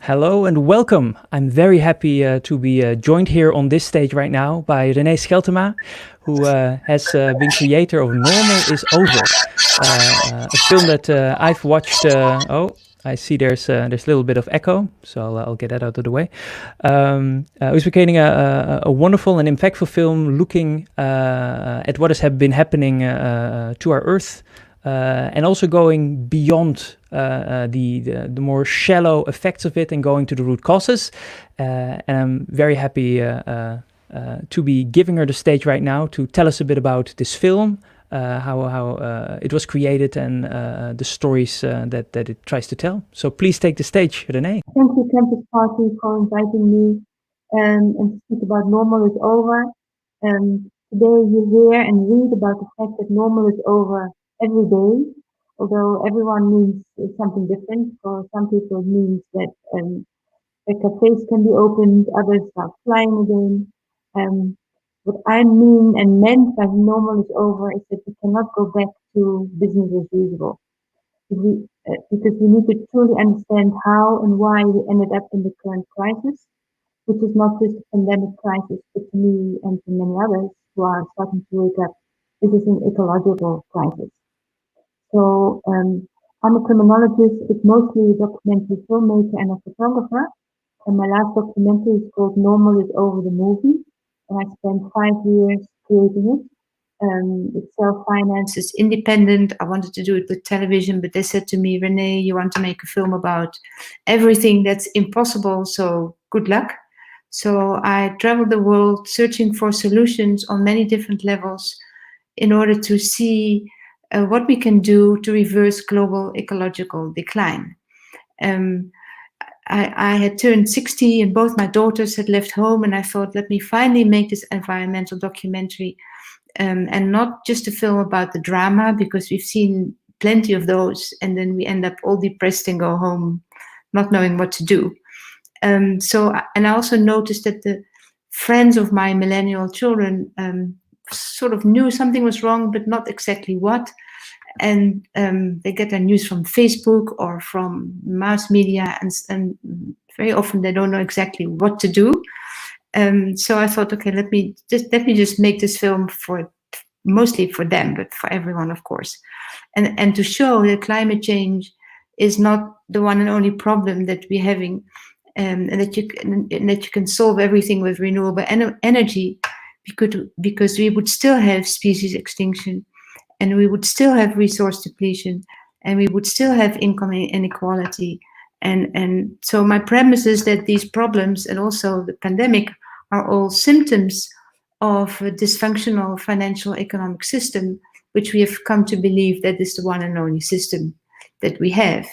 Hello and welcome. I'm very happy to be joined here on this stage right now by Renee Scheltema, who has been creator of Normal is Over, a film that I've watched. I see there's a little bit of echo, so I'll get that out of the way. It's becoming a wonderful and impactful film looking at what has been happening to our Earth. And also going beyond the more shallow effects of it and going to the root causes. And I'm very happy to be giving her the stage right now to tell us a bit about this film, how it was created, and the stories that it tries to tell. So please take the stage, Renee. Thank you, Campus Party, for inviting me and to speak about Normal is Over. Today you hear and read about the fact that normal is over every day, although everyone means something different. For some people it means that the cafes can be opened, others start flying again. What I mean and meant by normal is over is that we cannot go back to business as usual. Because we need to truly understand how and why we ended up in the current crisis, which is not just a pandemic crisis, but to me and to many others who are starting to wake up, this is an ecological crisis. So I'm a criminologist, but mostly a documentary filmmaker and a photographer. And my last documentary is called Normal is Over the Movie. And I spent 5 years creating it. It's self-financed, it's independent. I wanted to do it with television, but they said to me, Renee, you want to make a film about everything that's impossible, so good luck. So I traveled the world searching for solutions on many different levels in order to see what we can do to reverse global ecological decline. I had turned 60 and both my daughters had left home, and I thought, let me finally make this environmental documentary. And not just a film about the drama, because we've seen plenty of those, and then we end up all depressed and go home not knowing what to do. And I also noticed that the friends of my millennial children sort of knew something was wrong, but not exactly what. And they get their news from Facebook or from mass media, and very often they don't know exactly what to do. So I thought, okay, let me just make this film mostly for them, but for everyone, of course, and to show that climate change is not the one and only problem that we're having, and that you can solve everything with renewable energy, because we would still have species extinction, and we would still have resource depletion, and we would still have income inequality. And so my premise is that these problems and also the pandemic are all symptoms of a dysfunctional financial economic system, which we have come to believe that is the one and only system that we have.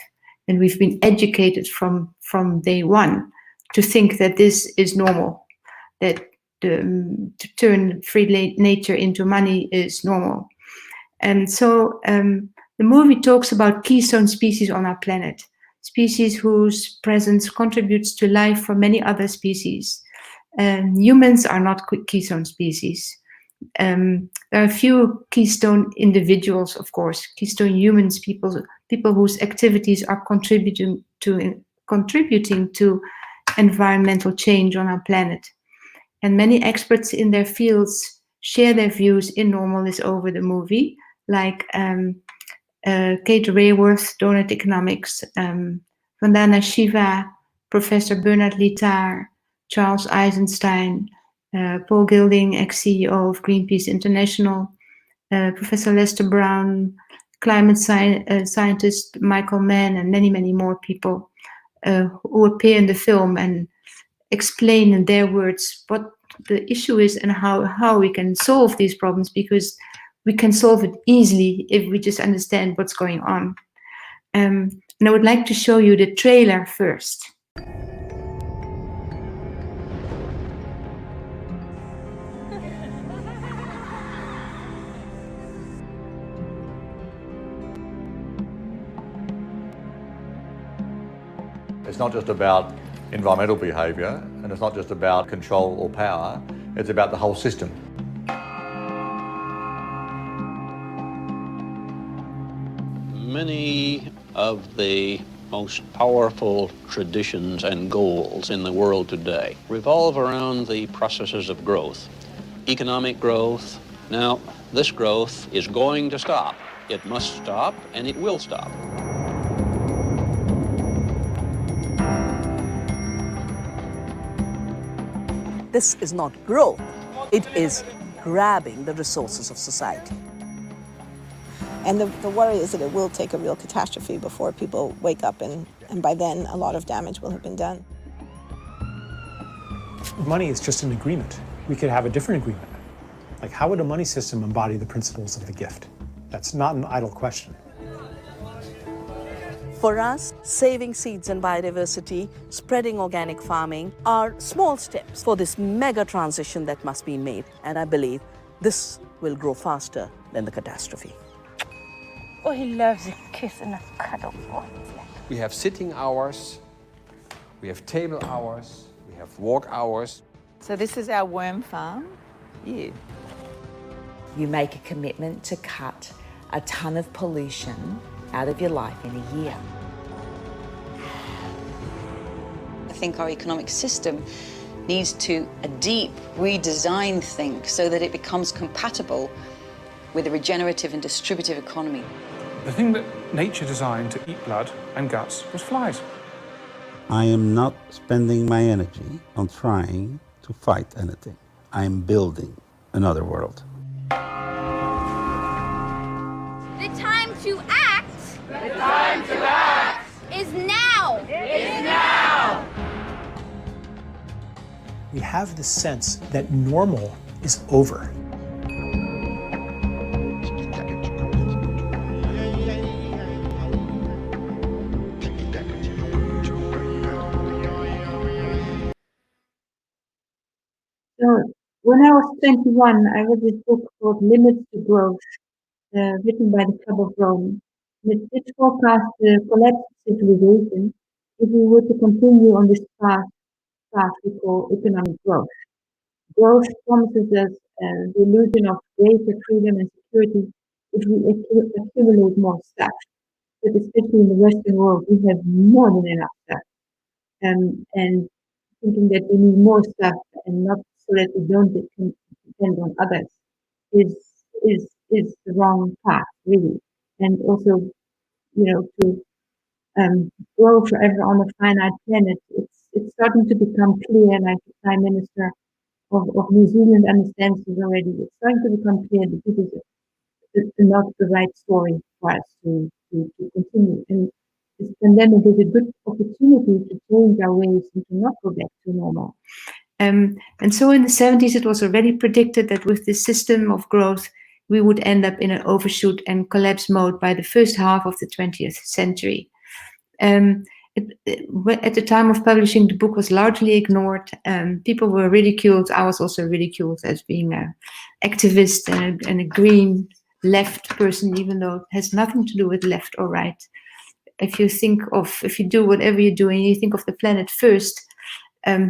And we've been educated from day one to think that this is normal, that to turn free nature into money is normal. And so the movie talks about keystone species on our planet, species whose presence contributes to life for many other species. Humans are not keystone species. There are a few keystone individuals, of course, keystone humans, people whose activities are contributing to environmental change on our planet. And many experts in their fields share their views in Normal is Over the movie, like Kate Rayworth, Donut Economics, Vandana Shiva, Professor Bernard Littard, Charles Eisenstein, Paul Gilding, ex-CEO of Greenpeace International, Professor Lester Brown, climate scientist Michael Mann, and many, many more people who appear in the film and explain in their words what the issue is and how we can solve these problems, because we can solve it easily if we just understand what's going on. And I would like to show you the trailer first. It's not just about environmental behaviour, and it's not just about control or power, it's about the whole system. Many of the most powerful traditions and goals in the world today revolve around the processes of growth. Economic growth. Now, this growth is going to stop. It must stop, and it will stop. This is not growth, it is grabbing the resources of society. And the worry is that it will take a real catastrophe before people wake up, and by then a lot of damage will have been done. Money is just an agreement. We could have a different agreement. Like, how would a money system embody the principles of the gift? That's not an idle question. For us, saving seeds and biodiversity, spreading organic farming are small steps for this mega transition that must be made. And I believe this will grow faster than the catastrophe. Oh, he loves a kiss and a cuddle. We have sitting hours, we have table hours, we have walk hours. So this is our worm farm. Yeah. You make a commitment to cut a ton of pollution out of your life in a year. I think our economic system needs to a deep redesign think so that it becomes compatible with a regenerative and distributive economy. The thing that nature designed to eat blood and guts was flies. I am not spending my energy on trying to fight anything. I am building another world. The time to act. The time to act is now. Is now. We have the sense that normal is over. So when I was 21, I read this book called Limits to Growth, written by the Club of Rome. It forecasts the collapse of civilization if we were to continue on this path we call economic growth. Growth promises us the illusion of greater freedom and security if we accumulate more stuff. But especially in the Western world, we have more than enough stuff. And thinking that we need more stuff and not so that we don't depend on others is the wrong path, really. And also, to grow forever on a finite planet, it's starting to become clear, like the Prime Minister of New Zealand understands this already. It's starting to become clear that this is not the right story for us to continue. And this pandemic is a good opportunity to change our ways and to not go back to normal. And so in the 70s, it was already predicted that with this system of growth, we would end up in an overshoot and collapse mode by the first half of the 20th century. At the time of publishing, the book was largely ignored. People were ridiculed. I was also ridiculed as being an activist and a green left person, even though it has nothing to do with left or right. If you do whatever you do and you think of the planet first,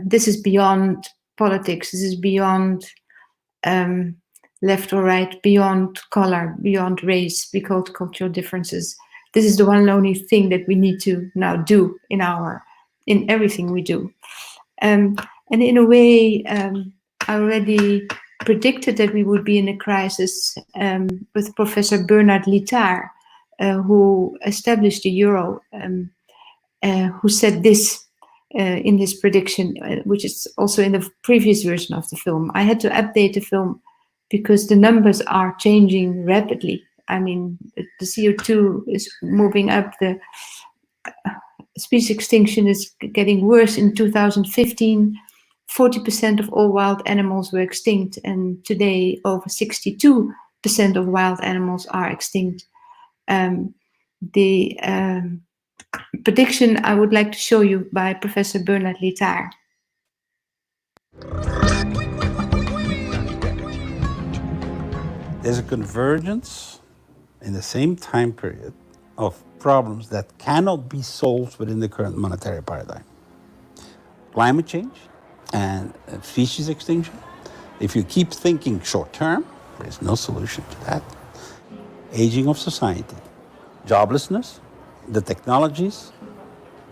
this is beyond politics. This is beyond left or right, beyond color, beyond race, beyond cultural differences. This is the one and only thing that we need to now do in everything we do. And in a way, I already predicted that we would be in a crisis with Professor Bernard Lietaer, who established the euro, who said this in his prediction, which is also in the previous version of the film. I had to update the film because the numbers are changing rapidly. I mean, the CO2 is moving up, the species extinction is getting worse. In 2015, 40% of all wild animals were extinct, and today over 62% of wild animals are extinct. The prediction I would like to show you by Professor Bernard Lietaer. There's a convergence in the same time period of problems that cannot be solved within the current monetary paradigm. Climate change and species extinction. If you keep thinking short term, there is no solution to that. Aging of society, joblessness, the technologies,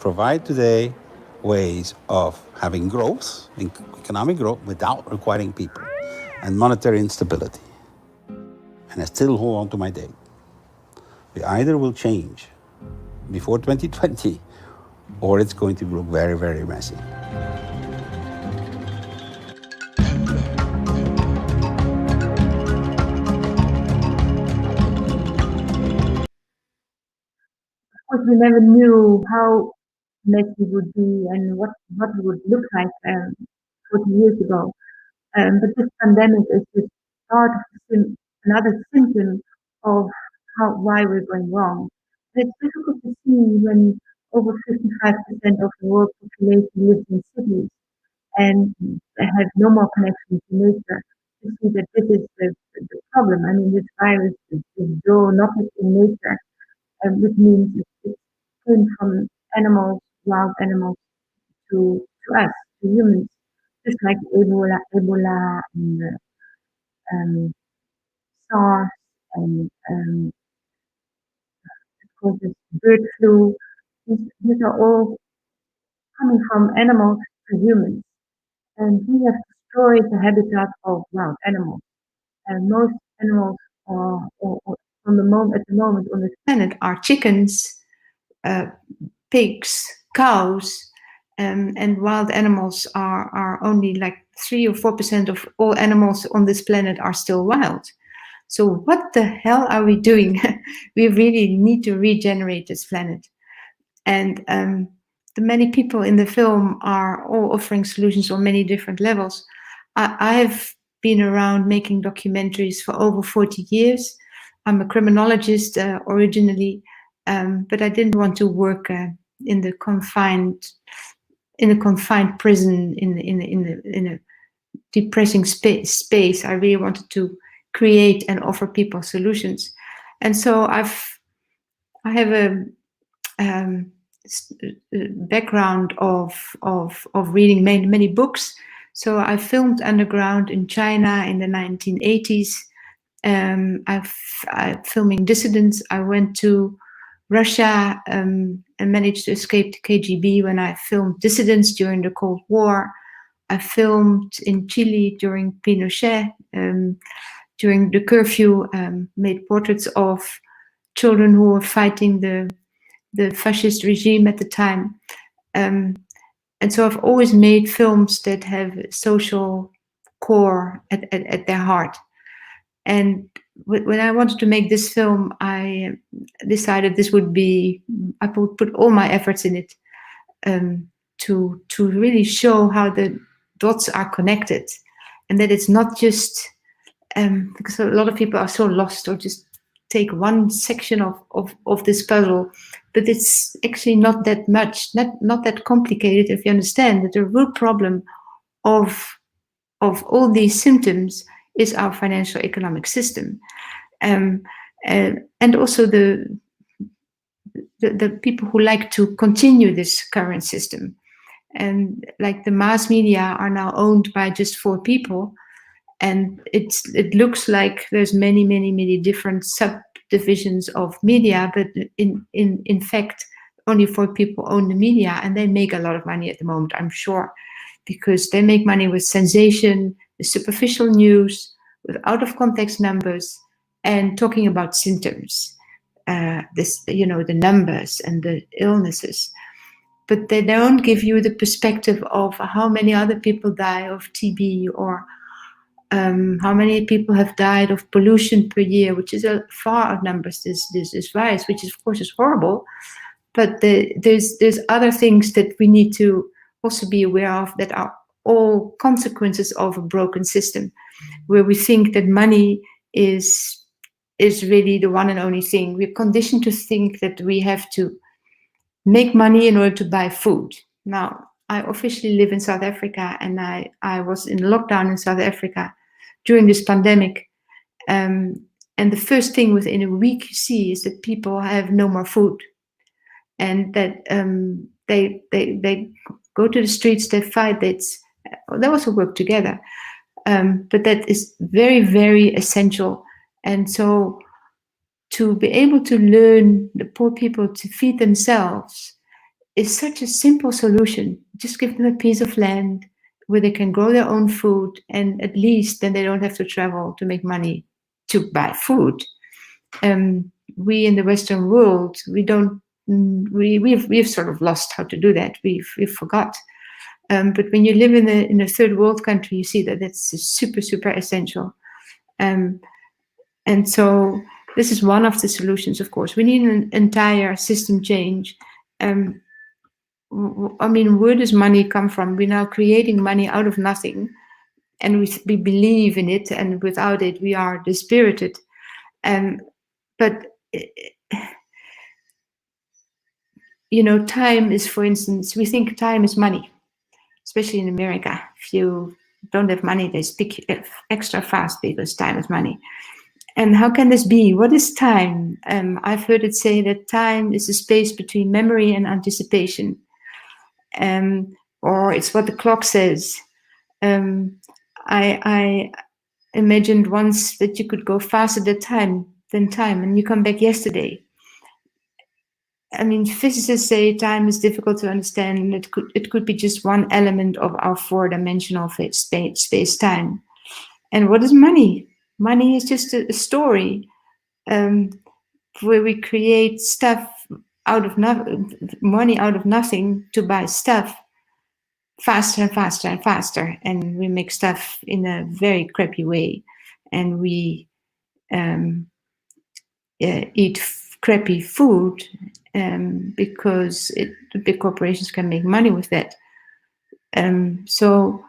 provide today ways of having growth, economic growth, without requiring people, and monetary instability. And I still hold on to my date. We either will change before 2020, or it's going to look very, very messy. Of course, we never knew how messy it would be and what it would look like 40 years ago. But this pandemic is just part of another symptom of why we're going wrong. And it's difficult to see when over 55% of the world population lives in cities and has no more connection to nature. To see that this is the problem. I mean, this virus is not in nature, which means it came from animals, wild animals, to us, to humans, just like Ebola, and SARS, and of course this bird flu. These are all coming from animals to humans, and we have destroyed the habitat of wild animals. And most animals are, at the moment on this planet are chickens, pigs, cows, and wild animals are only like 3 or 4% of all animals on this planet are still wild. So what the hell are we doing? We really need to regenerate this planet. And the many people in the film are all offering solutions on many different levels. I've been around making documentaries for over 40 years. I'm a criminologist originally, but I didn't want to work in a confined prison in a depressing space. I really wanted to create and offer people solutions, and so I have a background of reading many books. So I filmed underground in China in the 1980s. I'm filming dissidents. I went to Russia and managed to escape the KGB when I filmed dissidents during the Cold War. I filmed in Chile during Pinochet, during the curfew, made portraits of children who were fighting the fascist regime at the time. And so I've always made films that have a social core at their heart. And when I wanted to make this film, I decided I would put all my efforts in it to really show how the dots are connected, and that it's not just because a lot of people are so lost or just take one section of this puzzle, but it's actually not that much, not that complicated if you understand that the real problem of all these symptoms is our financial economic system, and also the people who like to continue this current system. And like the mass media are now owned by just 4 people, and it looks like there's many different subdivisions of media, but in fact only 4 people own the media, and they make a lot of money at the moment, I'm sure, because they make money with sensation, with superficial news, with out of context numbers, and talking about symptoms, the numbers and the illnesses. But they don't give you the perspective of how many other people die of TB, or how many people have died of pollution per year, which is a far outnumbers this virus, which is, of course, is horrible. But there's other things that we need to also be aware of that are all consequences of a broken system, where we think that money is really the one and only thing. We're conditioned to think that we have to make money in order to buy food. Now, I officially live in South Africa, and I was in lockdown in South Africa during this pandemic. And the first thing within a week you see is that people have no more food, and that they go to the streets, they fight. They also work together, but that is very, very essential. And so to be able to learn the poor people to feed themselves is such a simple solution. Just give them a piece of land where they can grow their own food, and at least then they don't have to travel to make money to buy food. We in the Western world, we've sort of lost how to do that. We've forgot. But when you live in a third world country, you see that that's super, super essential. And so this is one of the solutions, of course. We need an entire system change. I mean, where does money come from? We're now creating money out of nothing, and we believe in it, and without it, we are dispirited. But you know, time is, for instance, we think time is money, especially in America. If you don't have money, they speak extra fast because time is money. And how can this be? What is time? I've heard it say that time is the space between memory and anticipation. Or it's what the clock says. I imagined once that you could go faster than time, and you come back yesterday. I mean, physicists say time is difficult to understand, and it could be just one element of our four-dimensional space-time. And what is money? Money is just a story where we create stuff out of money out of nothing to buy stuff faster and faster and faster, and we make stuff in a very crappy way, and we eat crappy food because the big corporations can make money with that. So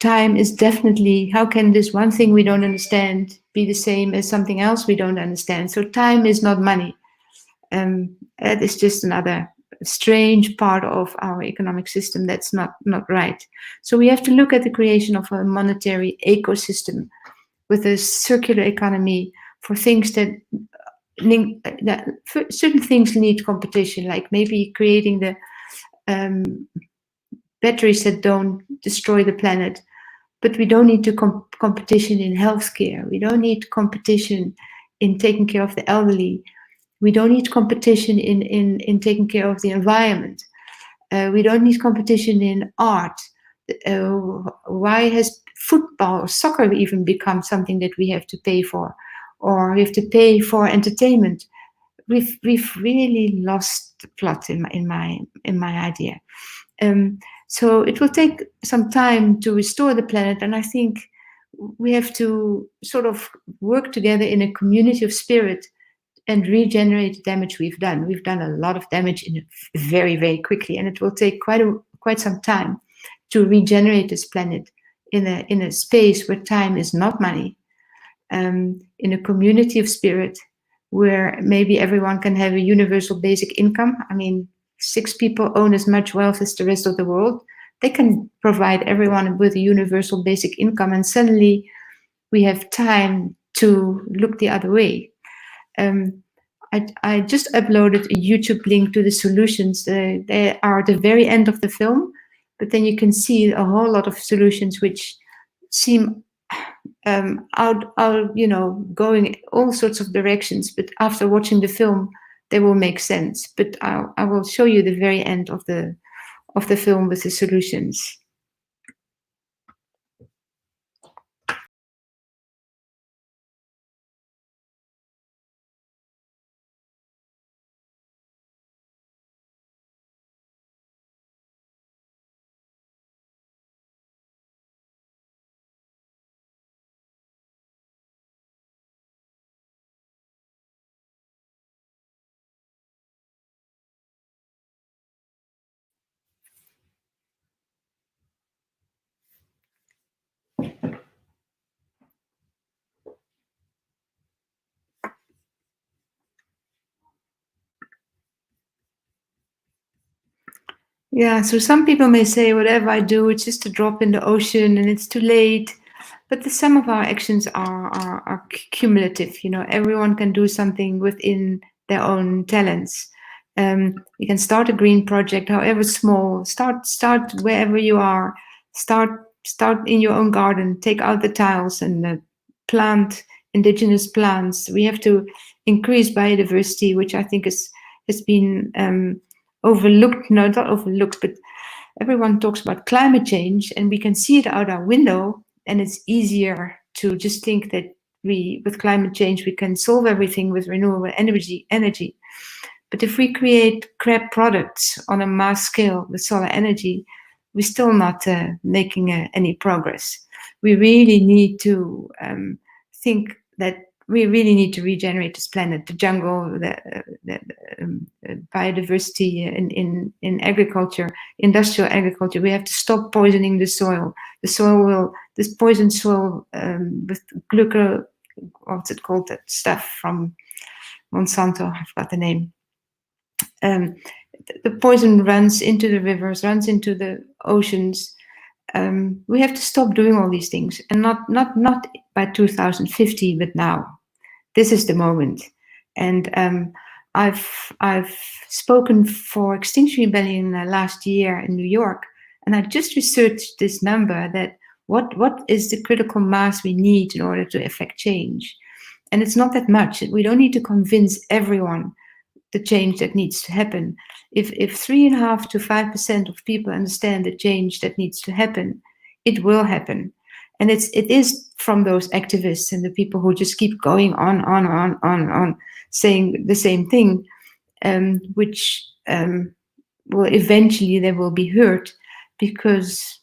time is definitely, how can this one thing we don't understand be the same as something else we don't understand? So time is not money. That is just another strange part of our economic system that's not right. So we have to look at the creation of a monetary ecosystem with a circular economy for things that certain things need competition, like maybe creating the batteries that don't destroy the planet. But we don't need competition in healthcare. We don't need competition in taking care of the elderly. We don't need competition in taking care of the environment. We don't need competition in art. Why has football or soccer even become something that we have to pay for? Or we have to pay for entertainment? We've really lost the plot in my idea. So it will take some time to restore the planet, and I think we have to sort of work together in a community of spirit and regenerate the damage we've done. We've done a lot of damage very, very quickly, and it will take quite some time to regenerate this planet in a space where time is not money, in a community of spirit where maybe everyone can have a universal basic income. I mean, 6 people own as much wealth as the rest of the world. They can provide everyone with a universal basic income, and suddenly we have time to look the other way. I just uploaded a YouTube link to the solutions. They are at the very end of the film, but then you can see a whole lot of solutions which seem going all sorts of directions, but after watching the film, they will make sense. But I will show you the very end of the film with the solutions. Yeah, so some people may say, whatever I do, it's just a drop in the ocean and it's too late. But some of our actions are cumulative. You know, everyone can do something within their own talents. You can start a green project, however small. Start wherever you are. Start in your own garden. Take out the tiles and plant indigenous plants. We have to increase biodiversity, which I think has been overlooked, no, not overlooked, but everyone talks about climate change, and we can see it out our window, and it's easier to just think that with climate change, we can solve everything with renewable energy. But if we create crap products on a mass scale with solar energy, we're still not making any progress. We really need to think that we really need to regenerate this planet, the jungle, the biodiversity in agriculture, industrial agriculture. We have to stop poisoning the soil. This poisoned soil with what's it called, that stuff from Monsanto, I forgot the name. The poison runs into the rivers, runs into the oceans. We have to stop doing all these things, and not by 2050, but now. This is the moment. And I've spoken for Extinction Rebellion last year in New York, and I just researched this number, that what is the critical mass we need in order to affect change. And it's not that much. We don't need to convince everyone the change that needs to happen. If 3.5% to 5% of people understand the change that needs to happen, it will happen. And it is from those activists and the people who just keep going on, saying the same thing, which will eventually they will be heard, because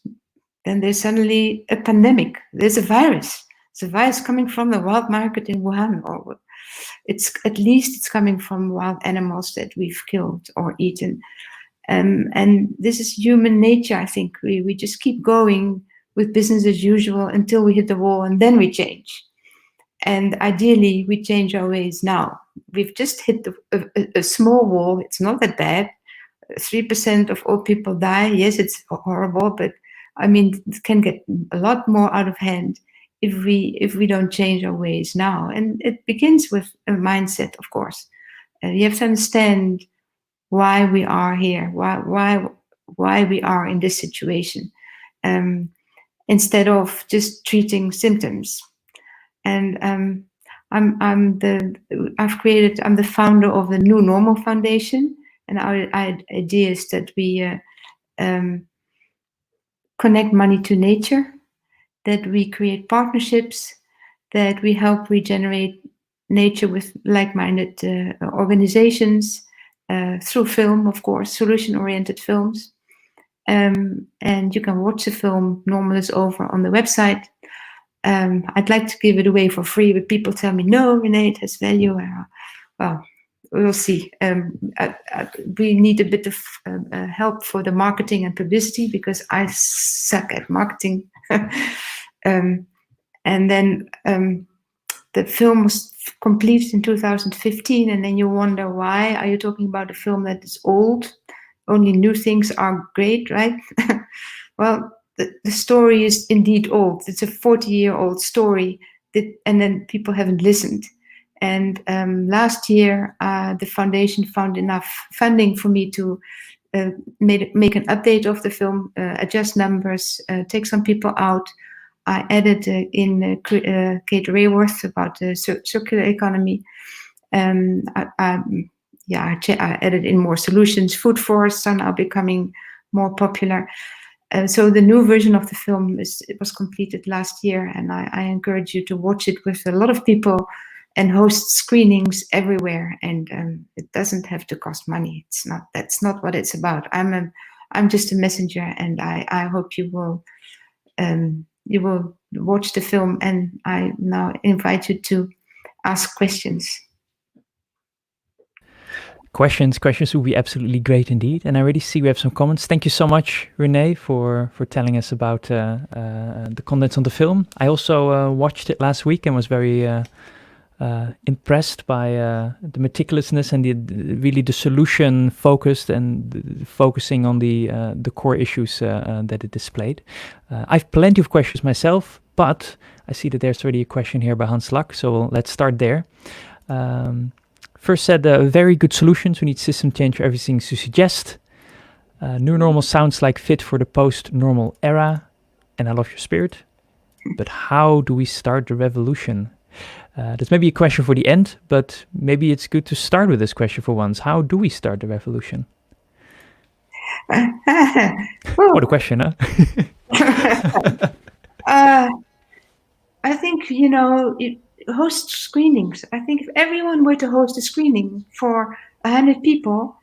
then there's suddenly a pandemic. There's a virus. It's a virus coming from the wild market in Wuhan, or it's coming from wild animals that we've killed or eaten. And this is human nature, I think. We just keep going with business as usual until we hit the wall, and then we change. And ideally, we change our ways now. We've just hit a small wall. It's not that bad. 3% of all people die. Yes, it's horrible, but I mean, it can get a lot more out of hand if we don't change our ways now. And it begins with a mindset, of course. You have to understand why we are here, why we are in this situation, instead of just treating symptoms. And I'm the founder of the New Normal Foundation, and our idea is that we connect money to nature, that we create partnerships, that we help regenerate nature with like-minded organizations, through film, of course, solution-oriented films. And you can watch the film Normal is Over on the website. I'd like to give it away for free, but people tell me, no, Renee, it has value. Well, we'll see. We need a bit of help for the marketing and publicity, because I suck at marketing. And then the film was completed in 2015, and then you wonder, why are you talking about a film that is old? Only new things are great, right? Well, the story is indeed old. It's a 40-year-old story, and then people haven't listened. And last year, the foundation found enough funding for me to make an update of the film, adjust numbers, take some people out. I added in Kate Rayworth about the circular economy. I added in more solutions. Food forests are now becoming more popular. So the new version of the film was completed last year, and I encourage you to watch it with a lot of people and host screenings everywhere. And it doesn't have to cost money. That's not what it's about. I'm just a messenger, and I hope you will watch the film, and I now invite you to ask questions. Questions would be absolutely great indeed. And I already see we have some comments. Thank you so much, Renee, for telling us about the contents on the film. I also watched it last week and was very impressed by the meticulousness and the solution focused and focusing on the core issues that it displayed. I have plenty of questions myself, but I see that there's already a question here by Hans Lack, so let's start there. First said, very good solutions. We need system change for everything to suggest. New normal sounds like fit for the post-normal era, and I love your spirit. But how do we start the revolution? That's maybe a question for the end, but maybe it's good to start with this question for once. How do we start the revolution? What a question, huh? I think, host screenings. I think if everyone were to host a screening for 100 people,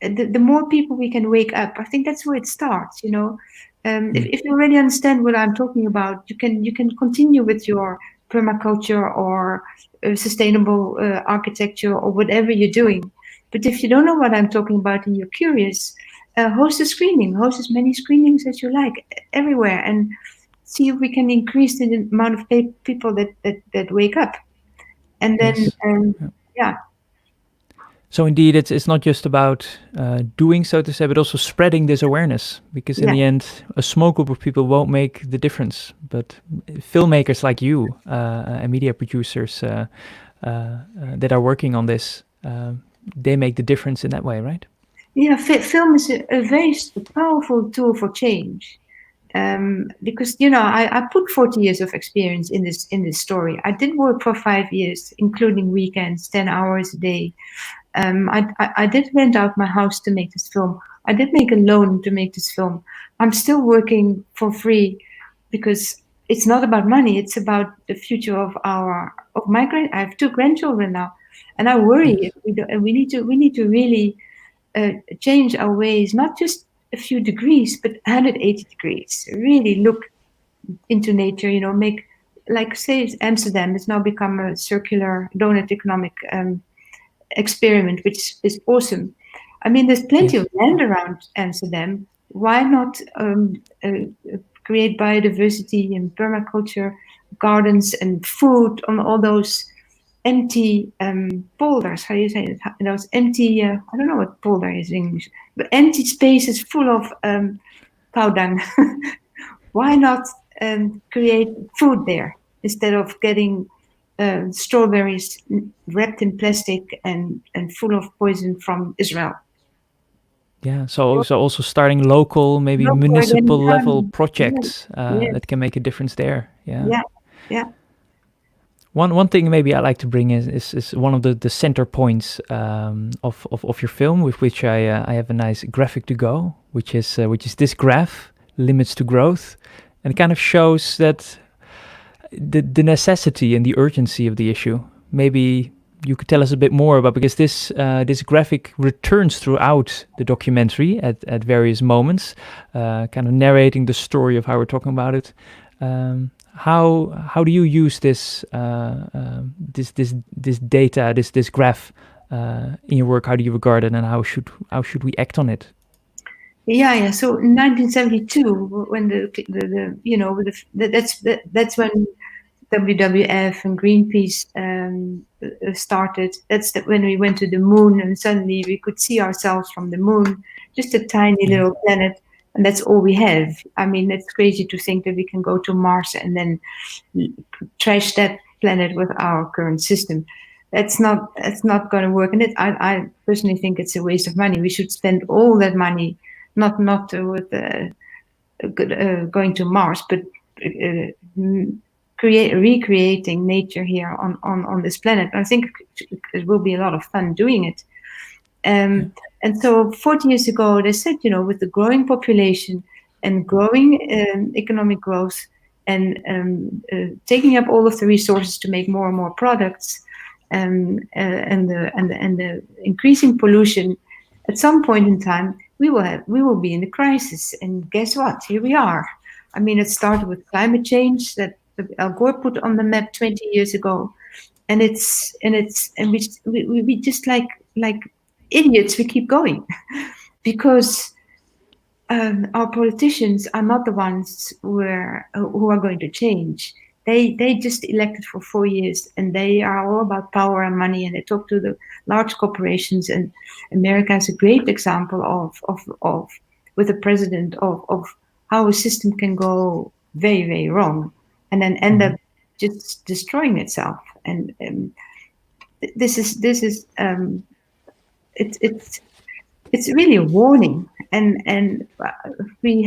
the more people we can wake up. I think that's where it starts, If you already understand what I'm talking about, you can continue with your permaculture or sustainable architecture or whatever you're doing. But if you don't know what I'm talking about and you're curious, host a screening, host as many screenings as you like everywhere, and see if we can increase the amount of people that wake up. And then, Yes. So indeed, it's not just about doing, so to say, but also spreading this awareness. Because in the end, a small group of people won't make the difference. But filmmakers like you and media producers that are working on this, they make the difference in that way, right? Yeah, film is a very powerful tool for change. Because I put 40 years of experience in this story. I did work for 5 years, including weekends, 10 hours a day. I did rent out my house to make this film. I did make a loan to make this film. I'm still working for free because it's not about money. It's about the future of my I have 2 grandchildren now, and I worry. We need to really change our ways, not just a few degrees, but 180 degrees. Really look into nature. Make, like, say, Amsterdam has now become a circular donut economic experiment, which is awesome. I mean, there's plenty of land around Amsterdam. Why not create biodiversity and permaculture gardens and food on all those empty polders? How do you say it? Those empty, I don't know what polder is in English, but empty spaces full of cow dung. Why not create food there instead of getting strawberries wrapped in plastic and full of poison from Israel? Yeah, so also starting local, maybe Local municipal organic level farming. projects Yes. that can make a difference there. Yeah. One thing maybe I like to bring is one of the center points of your film, with which I have a nice graphic to go, which is this graph, limits to growth, and it kind of shows that the necessity and the urgency of the issue. Maybe you could tell us a bit more about, because this graphic returns throughout the documentary at various moments, kind of narrating the story of how we're talking about it. How do you use this data, this graph in your work? How do you regard it, and how should we act on it? Yeah. So in 1972, when that's when WWF and Greenpeace started. That's when we went to the moon, and suddenly we could see ourselves from the moon, just a tiny little planet, and that's all we have. I mean, it's crazy to think that we can go to Mars and then trash that planet with our current system. That's not going to work. And I personally think it's a waste of money. We should spend all that money not with going to Mars, but recreating nature here on this planet. I think it will be a lot of fun doing it. And so 40 years ago, they said, with the growing population and growing economic growth and taking up all of the resources to make more and more products, and the increasing pollution, at some point in time, we will be in a crisis. And guess what? Here we are. I mean, it started with climate change that Al Gore put on the map 20 years ago, and we just like idiots, we keep going because our politicians are not the ones who are going to change. They just elected for 4 years, and they are all about power and money, and they talk to the large corporations. And America is a great example of with the president of how a system can go very, very wrong and then end up just destroying itself. And it's really a warning. And we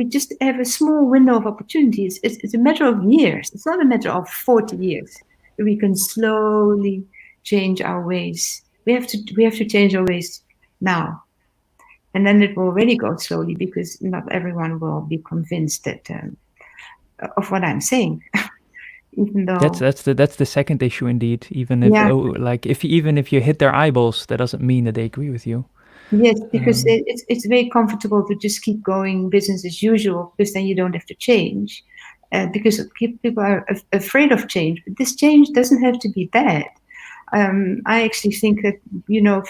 just have a small window of opportunities. It's a matter of years. It's not a matter of 40 years. We can slowly change our ways. We have to change our ways now. And then it will already go slowly because not everyone will be convinced that of what I'm saying. Even though That's the second issue indeed. Even if even if you hit their eyeballs, that doesn't mean that they agree with you. Yes, because it's very comfortable to just keep going business as usual, because then you don't have to change. Because people are afraid of change, but this change doesn't have to be bad. I actually think that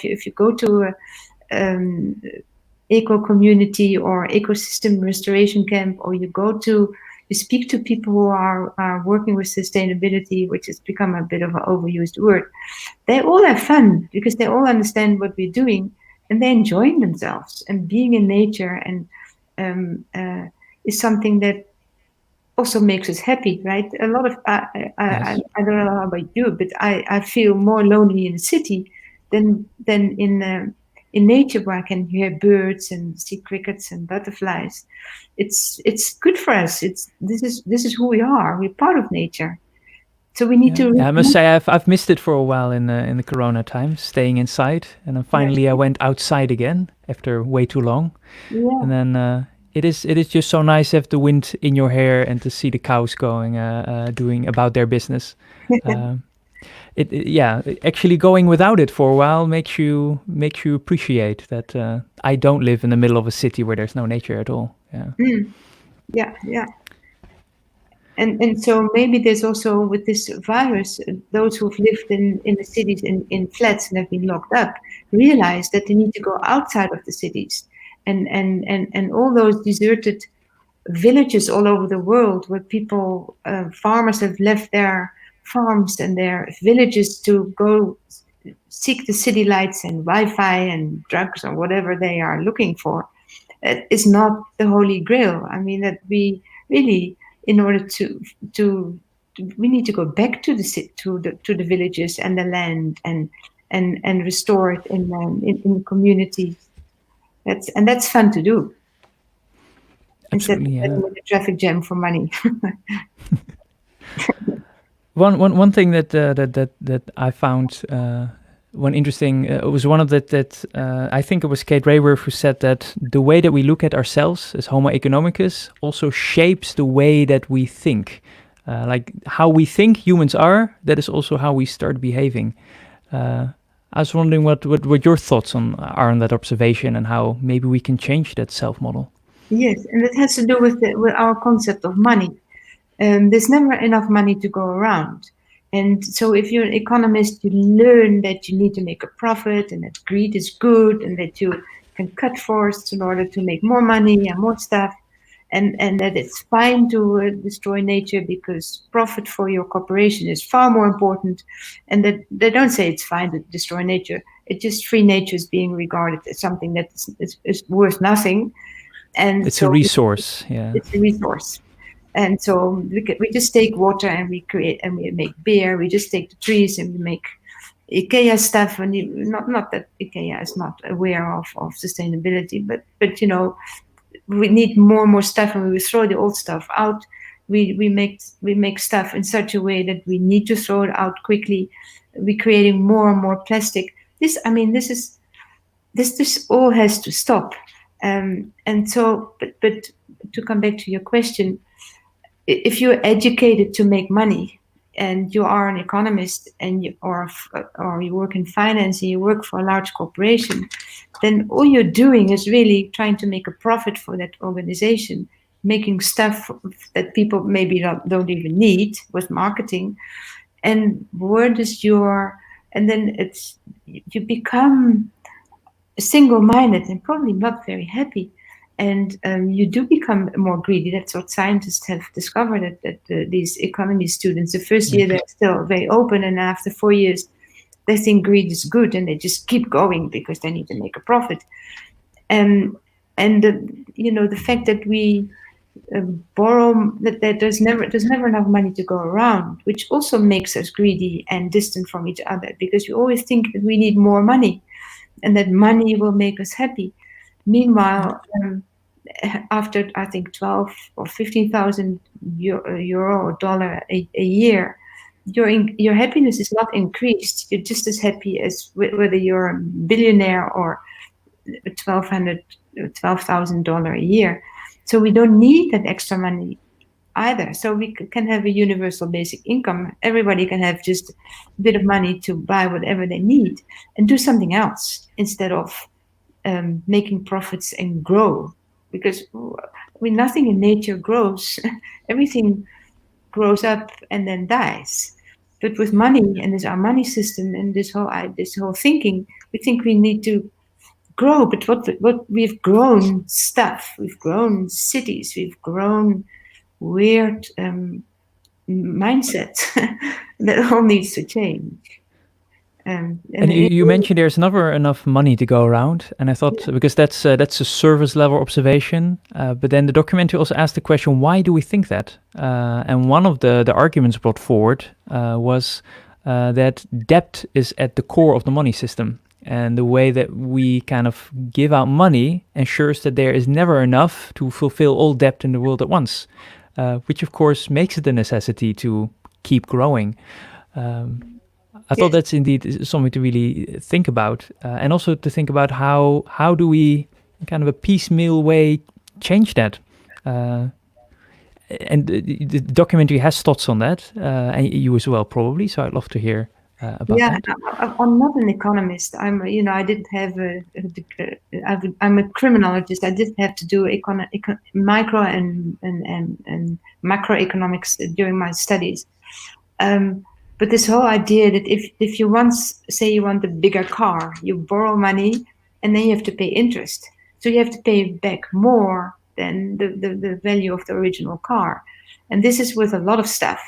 if you go to a eco community or ecosystem restoration camp, or you speak to people who are working with sustainability, which has become a bit of an overused word, they all have fun because they all understand what we're doing and they're enjoying themselves. And being in nature is something that also makes us happy, right? A lot of I don't know how about you, but I feel more lonely in the city than in nature, where I can hear birds and see crickets and butterflies. It's good for us. This is who we are. We're part of nature. So we need to. Yeah, I must say I've missed it for a while in the Corona times, staying inside, and then finally I went outside again after way too long. Yeah. And then it is just so nice to have the wind in your hair and to see the cows going doing about their business. Actually going without it for a while makes you appreciate that I don't live in the middle of a city where there's no nature at all. Yeah. Yeah. And so maybe there's also, with this virus, those who've lived in the cities in flats and have been locked up realize that they need to go outside of the cities, and all those deserted villages all over the world where people, farmers have left their farms and their villages to go seek the city lights and Wi-Fi and drugs or whatever they are looking for. Is not the holy grail. I mean, that we really, in order to we need to go back to the villages and the land and restore it in communities. That's fun to do. Absolutely, Instead of a traffic jam for money. One thing that I found one interesting was one of that I think it was Kate Raworth who said that the way that we look at ourselves as Homo economicus also shapes the way that we think. Like how we think humans are, that is also how we start behaving. I was wondering what your thoughts are on that observation and how maybe we can change that self-model. Yes, and it has to do with our concept of money. There's never enough money to go around. And so if you're an economist, you learn that you need to make a profit and that greed is good and that you can cut forests in order to make more money and more stuff, and that it's fine to destroy nature because profit for your corporation is far more important, and that they don't say it's fine to destroy nature. It's just free nature is being regarded as something that is worth nothing. And it's a resource. It's a resource. And so we just take water and we create and we make beer. We just take the trees and we make IKEA stuff. And not that IKEA is not aware of sustainability, but we need more and more stuff, and we throw the old stuff out. We make stuff in such a way that we need to throw it out quickly. We're creating more and more plastic. This all has to stop. And so, but to come back to your question. If you're educated to make money and you are an economist or you work in finance and you work for a large corporation, then all you're doing is really trying to make a profit for that organization, making stuff that people maybe don't even need with marketing. And then you become single-minded and probably not very happy. And you do become more greedy. That's what scientists have discovered, that these economy students, the first year they're still very open, and after 4 years, they think greed is good, and they just keep going because they need to make a profit. And the fact that we borrow, that there's never enough money to go around, which also makes us greedy and distant from each other, because we always think that we need more money, and that money will make us happy. Meanwhile, after I think 12 or 15,000 euro or dollar a year, your happiness is not increased. You're just as happy as whether you're a billionaire or $12,000 a year. So we don't need that extra money either. So we can have a universal basic income. Everybody can have just a bit of money to buy whatever they need and do something else instead of making profits and grow. Because nothing in nature grows. Everything grows up and then dies. But with money and this our money system and this whole thinking, we think we need to grow. But what we've grown stuff, we've grown cities, we've grown weird mindset that all needs to change. And you mentioned there's never enough money to go around, and I thought because that's a service level observation. But then the documentary also asked the question, why do we think that? And one of the arguments brought forward was that debt is at the core of the money system, and the way that we kind of give out money ensures that there is never enough to fulfill all debt in the world at once. Which of course makes it a necessity to keep growing. I thought that's indeed something to really think about, and also to think about how do we, kind of a piecemeal way, change that. And the documentary has thoughts on that, and you as well probably. So I'd love to hear about that. I'm not an economist. I'm a criminologist. I did have to do micro and macroeconomics during my studies. But this whole idea that if you say you want a bigger car, you borrow money and then you have to pay interest. So you have to pay back more than the value of the original car. And this is with a lot of stuff.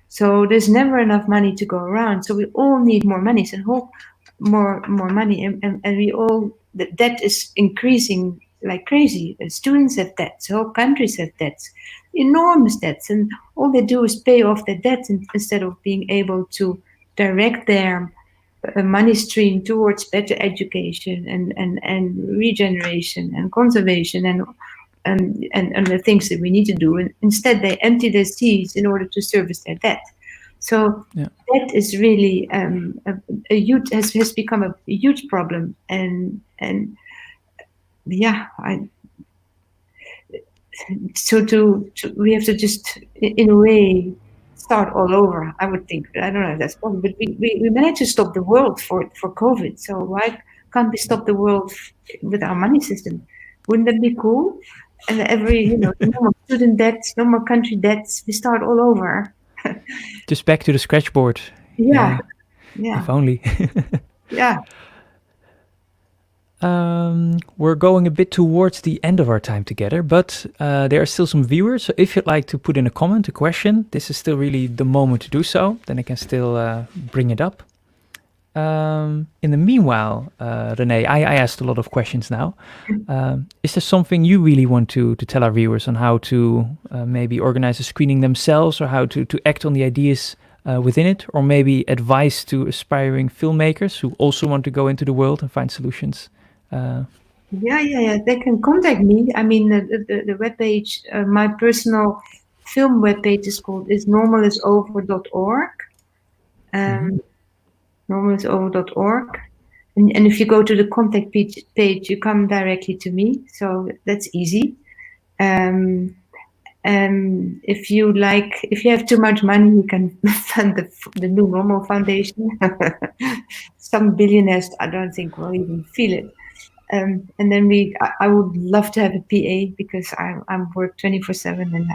So there's never enough money to go around. So we all need more money and more money. And the debt is increasing like crazy. Students have debts, whole countries have debts, enormous debts. And all they do is pay off their debts instead of being able to direct their money stream towards better education and regeneration and conservation and the things that we need to do. And instead, they empty their seas in order to service their debt. So debt is really has become a huge problem. We have to just, in a way, start all over. I would think. I don't know if that's possible, but we managed to stop the world for COVID. So why can't we stop the world with our money system? Wouldn't that be cool? And no more student debts, no more country debts. We start all over. Just back to the scratch board. Yeah. If only. Yeah. We're going a bit towards the end of our time together, but there are still some viewers. So if you'd like to put in a comment, a question, this is still really the moment to do so. Then I can still bring it up. In the meanwhile, Renee, I asked a lot of questions now. Is there something you really want to tell our viewers on how to maybe organize a screening themselves, or how to act on the ideas within it, or maybe advice to aspiring filmmakers who also want to go into the world and find solutions? Yeah. They can contact me. I mean, the webpage, my personal film webpage is normalisover.org. Normalisover.org. And if you go to the contact page, you come directly to me. So that's easy. If you have too much money, you can fund the New Normal Foundation. Some billionaires, I don't think, will even feel it. And then I would love to have a PA, because I'm work 24/7 and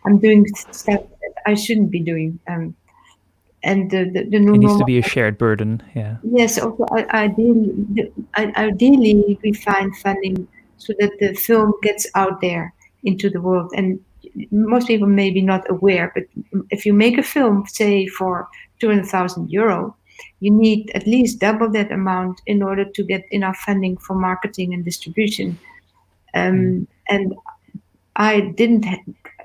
I'm doing stuff that I shouldn't be doing. And the new it needs normal, to be a shared burden. Yeah. Yes. Also, ideally, we find funding so that the film gets out there into the world. And most people may be not aware, but if you make a film, say for €200,000, you need at least double that amount in order to get enough funding for marketing and distribution. And I didn't.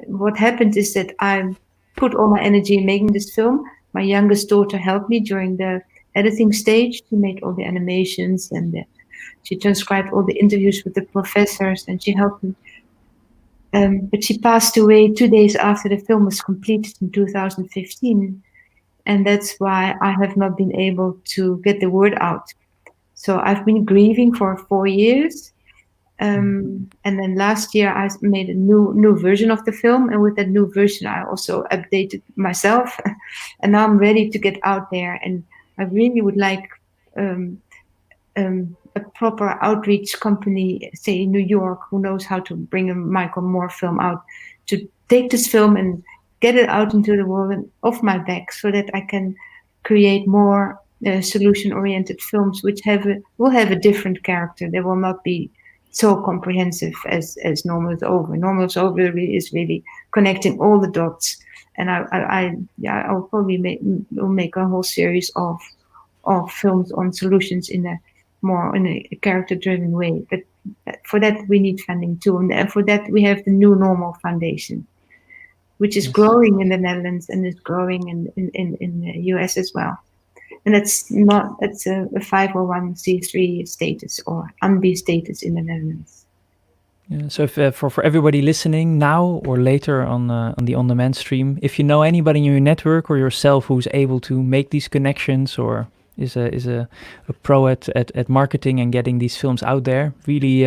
What happened is that I put all my energy in making this film. My youngest daughter helped me during the editing stage. She made all the animations and she transcribed all the interviews with the professors, and she helped me. But she passed away 2 days after the film was completed in 2015. And that's why I have not been able to get the word out. So I've been grieving for 4 years. And then last year I made a new version of the film, and with that new version I also updated myself, and now I'm ready to get out there. And I really would like a proper outreach company, say in New York, who knows how to bring a Michael Moore film out, to take this film and get it out into the world and off my back, so that I can create more solution-oriented films, which will have a different character. They will not be so comprehensive as Normal is Over. Normal is Over is really connecting all the dots, and I'll probably make a whole series of films on solutions in a character-driven way. But for that we need funding too, and for that we have the New Normal Foundation, which is growing in the Netherlands and is growing in the US as well. And it's a 501c3 status or UNB status in the Netherlands. Yeah, so if, for everybody listening now or later on the on-demand stream, if you know anybody in your network or yourself who's able to make these connections or is a pro at marketing and getting these films out there, really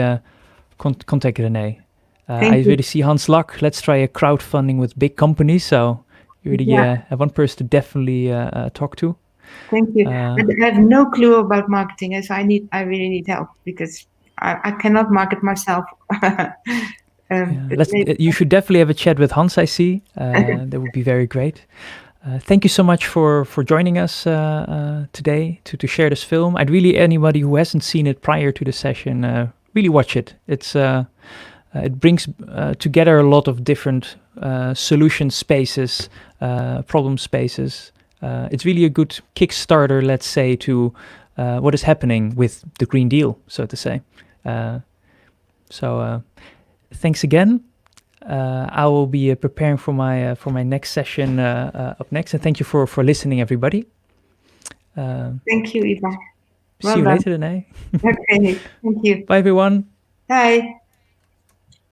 contact Renee. I really see Hans Lak. Let's try a crowdfunding with big companies. So you really have one person to definitely talk to. Thank you. But I have no clue about marketing, so I really need help, because I cannot market myself. You should definitely have a chat with Hans, I see. That would be very great. Thank you so much for joining us today to share this film. I'd really, anybody who hasn't seen it prior to the session, really watch it. It brings together a lot of different solution spaces, problem spaces. It's really a good Kickstarter, let's say, to what is happening with the Green Deal, so to say. So thanks again. I will be preparing for my next session up next, and thank you for listening, everybody. Thank you, Ivan. See you later, Renee. Okay, thank you. Bye, everyone. Bye.